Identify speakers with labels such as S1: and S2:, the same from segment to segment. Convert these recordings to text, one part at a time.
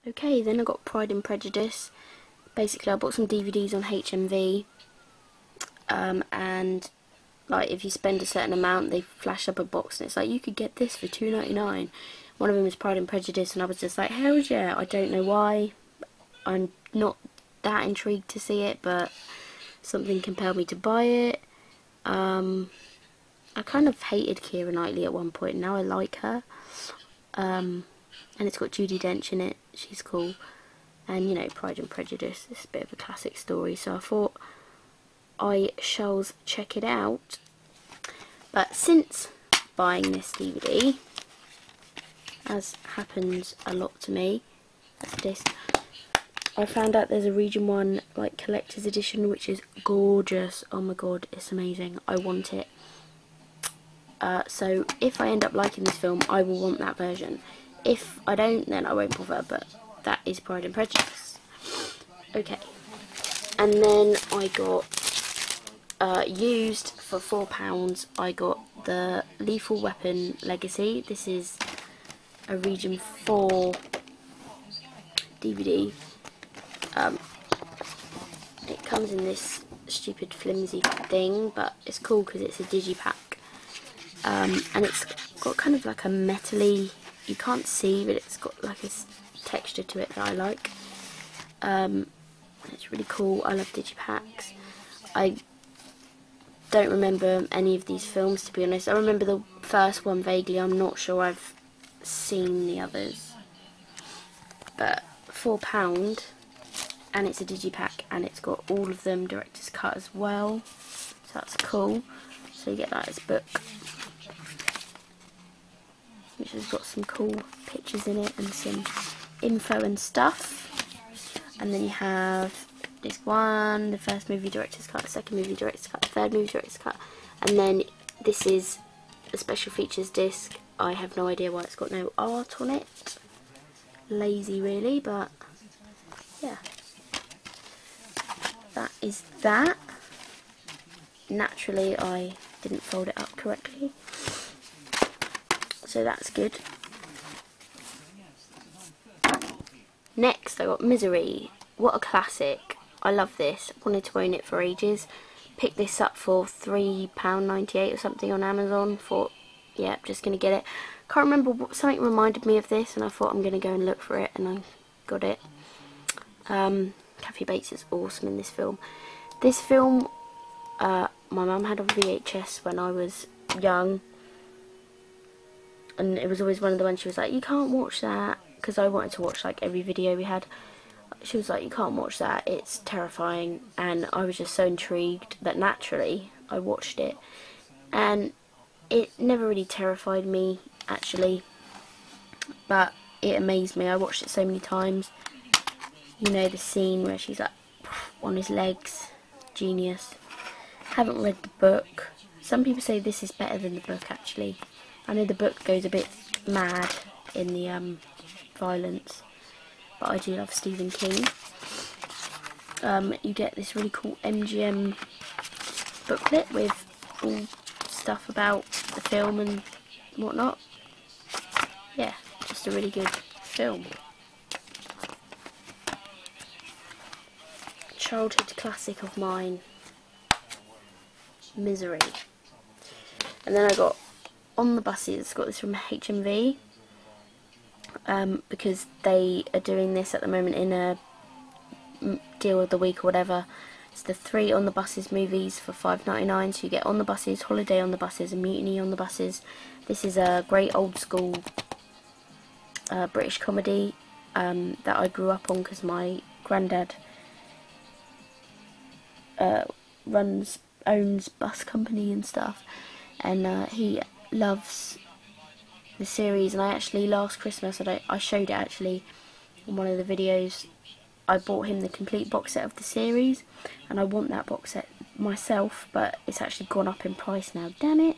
S1: Okay, then I got Pride and Prejudice. Basically I bought some DVDs on HMV, and like if you spend a certain amount they flash up a box and it's like you could get this for $2.99. One of them was Pride and Prejudice and I was just like, hell yeah. I don't know why. I'm not that intrigued to see it, but something compelled me to buy it. I kind of hated Keira Knightley at one point, now I like her. And it's got Judi Dench in it, she's cool. And you know, Pride and Prejudice, it's a bit of a classic story, so I thought I shall check it out. But since buying this DVD, as happens a lot to me, that's this, I found out there's a Region 1 like collector's edition which is gorgeous. Oh my god, it's amazing. I want it. So if I end up liking this film, I will want that version. If I don't, then I won't bother, but that is Pride and Prejudice. Okay. And then I got, used for £4, I got the Lethal Weapon Legacy. This is a Region 4 DVD. It comes in this stupid flimsy thing, but it's cool because it's a digipack. And it's got kind of like a metally, you can't see, but it's got like a texture to it that I like. It's really cool. I love digipacks. I don't remember any of these films, to be honest. I remember the first one vaguely. I'm not sure I've seen the others. But £4, and it's a digipack, and it's got all of them director's cut as well. So that's cool. So you get that as a book, which has got some cool pictures in it and some info and stuff. And then you have this one, the first movie director's cut, the second movie director's cut, the third movie director's cut, and then this is a special features disc. I have no idea why it's got no art on it. Lazy really, but yeah. That is that. Naturally I didn't fold it up correctly, so that's good. Next I got Misery. What a classic. I love this. Wanted to own it for ages. Picked this up for £3.98 or something on Amazon. Thought, yeah, just going to get it. Can't remember what, something reminded me of this and I thought I'm going to go and look for it, and I got it. Kathy Bates is awesome in this film. This film, my mum had on VHS when I was young, and it was always one of the ones she was like, you can't watch that, because I wanted to watch like every video we had. She was like, you can't watch that, it's terrifying, and I was just so intrigued that naturally I watched it, and it never really terrified me actually, but it amazed me. I watched it so many times. You know the scene where she's like on his legs, genius. Haven't read the book. Some people say this is better than the book actually. I know the book goes a bit mad in the violence, but I do love Stephen King. You get this really cool MGM booklet with all stuff about the film and whatnot. Yeah, just a really good film. Childhood classic of mine, Misery. And then I got On the Buses, got this from HMV, because they are doing this at the moment in a deal of the week or whatever. It's the 3 On the Buses movies for £5.99, so you get On the Buses, Holiday on the Buses and Mutiny on the Buses. This is a great old school British comedy that I grew up on because my granddad owns bus company and stuff, and he loves the series. And I actually last Christmas I showed it actually on one of the videos. I bought him the complete box set of the series, and I want that box set myself, but it's actually gone up in price now, damn it.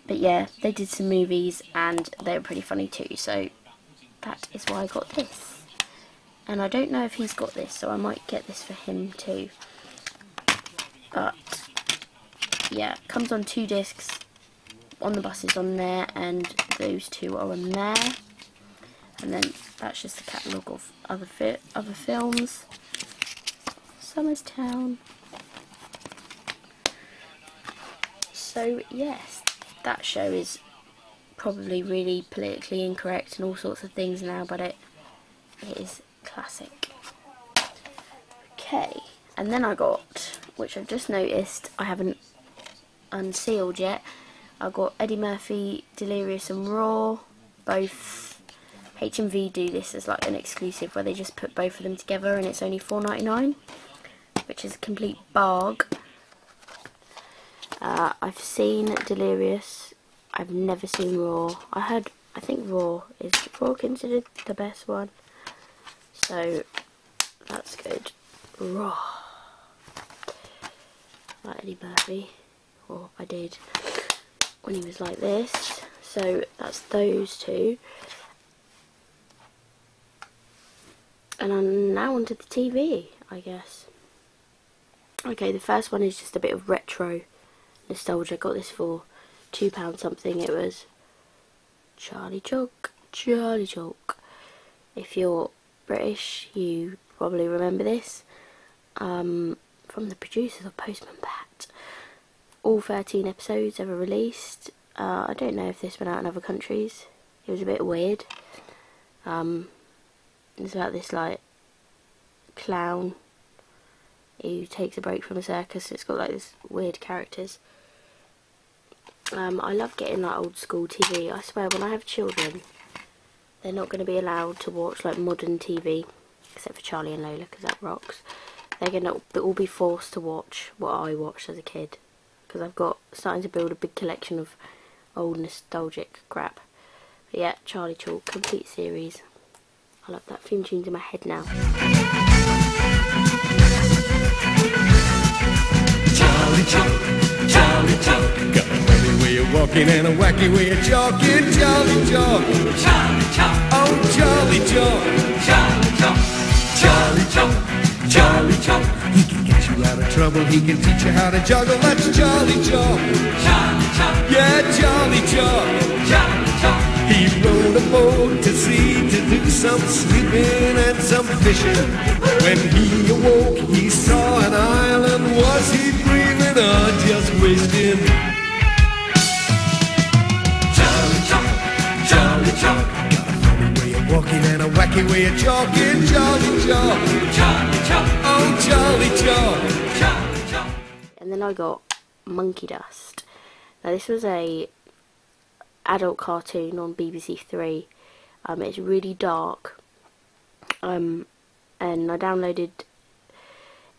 S1: But yeah, they did some movies and they were pretty funny too, so that is why I got this. And I don't know if he's got this, so I might get this for him too. But yeah, it comes on 2 discs. On the Buses on there, and those 2 are on there. And then that's just a catalogue of other films. Summer's Town. So yes, that show is probably really politically incorrect and all sorts of things now, but it is classic. Okay, and then I got, which I've just noticed I haven't unsealed yet, I got Eddie Murphy, Delirious and Raw. Both HMV do this as like an exclusive where they just put both of them together and it's only £4.99, which is a complete barg. I've seen Delirious, I've never seen Raw. I think Raw is considered the best one, so that's good. Raw. Like Eddie Murphy, or I did when he was like this. So that's those two. And I'm now onto the TV, I guess. Okay, the first one is just a bit of retro nostalgia. I got this for £2 something. It was Charlie Chalk. Charlie Chalk. If you're British, you probably remember this. From the producers of Postman Pat. All 13 episodes ever released. I don't know if this went out in other countries. It was a bit weird. It's about this like clown who takes a break from a circus. It's got like this weird characters. I love getting like old school TV. I swear when I have children, they're not going to be allowed to watch like modern TV, except for Charlie and Lola, because that rocks. They're going to all be forced to watch what I watched as a kid, because I've got starting to build a big collection of old nostalgic crap. But yeah, Charlie Chalk, complete series. I love that theme tune's in my head now.
S2: Charlie Chalk, Charlie Chalk, got a funny way of walking and a wacky way of talking. Charlie Chalk, Charlie Chalk, oh Charlie Chalk, Charlie Chalk, Charlie Chalk, Charlie Chalk. He can get you out of trouble, he can teach you how to juggle. That's Charlie Chalk, Charlie Chalk, yeah Charlie Chalk, Charlie Chalk. He rode a boat to sea to do some sleeping and some fishing. When he awoke, he saw an island. Was he dreaming or just wishing? Charlie Chalk, Charlie Chalk, got a funny way of walking and a wacky way of talking. Charlie Chalk, Charlie Chalk, oh Charlie Chalk, Charlie Chalk.
S1: And then I got Monkey Dust. Now this was a adult cartoon on BBC Three. It's really dark, and I downloaded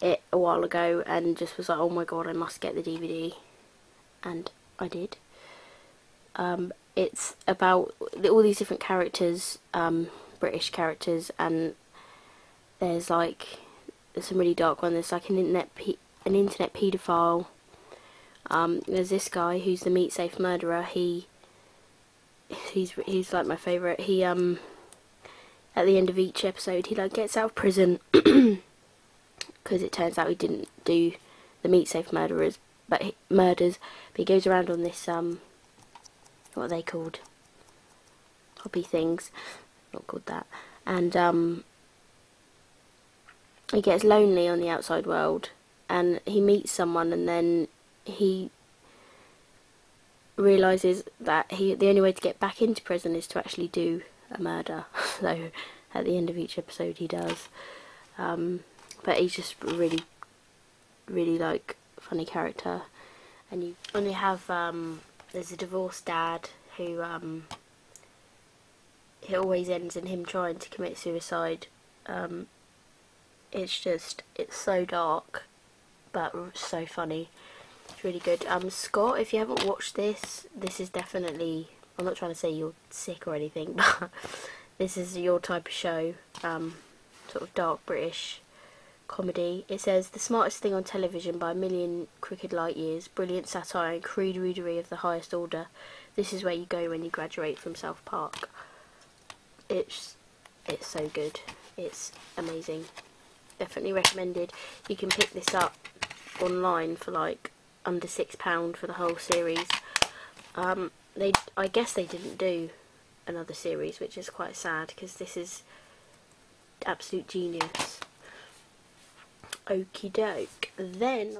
S1: it a while ago and just was like, oh my god, I must get the DVD, and I did. It's about all these different characters, British characters, and there's some really dark one. There's like an internet paedophile. There's this guy who's the meat safe murderer. He's like my favourite. He at the end of each episode he like gets out of prison because it turns out he didn't do the meat safe murders, but he goes around on this what are they called, hobby things, not called that, and he gets lonely on the outside world and he meets someone, and then he realises that the only way to get back into prison is to actually do a murder. So at the end of each episode he does, but he's just really like funny character. And you only have there's a divorced dad who it always ends in him trying to commit suicide. It's so dark but so funny. It's really good. Scott, if you haven't watched this is definitely, I'm not trying to say you're sick or anything, but this is your type of show, sort of dark British comedy. It says, the smartest thing on television by a million crooked light years, brilliant satire and crude rudery of the highest order. This is where you go when you graduate from South Park. It's so good. It's amazing. Definitely recommended. You can pick this up online for like under £6 for the whole series. I guess they didn't do another series, which is quite sad because this is absolute genius. Okie doke. Then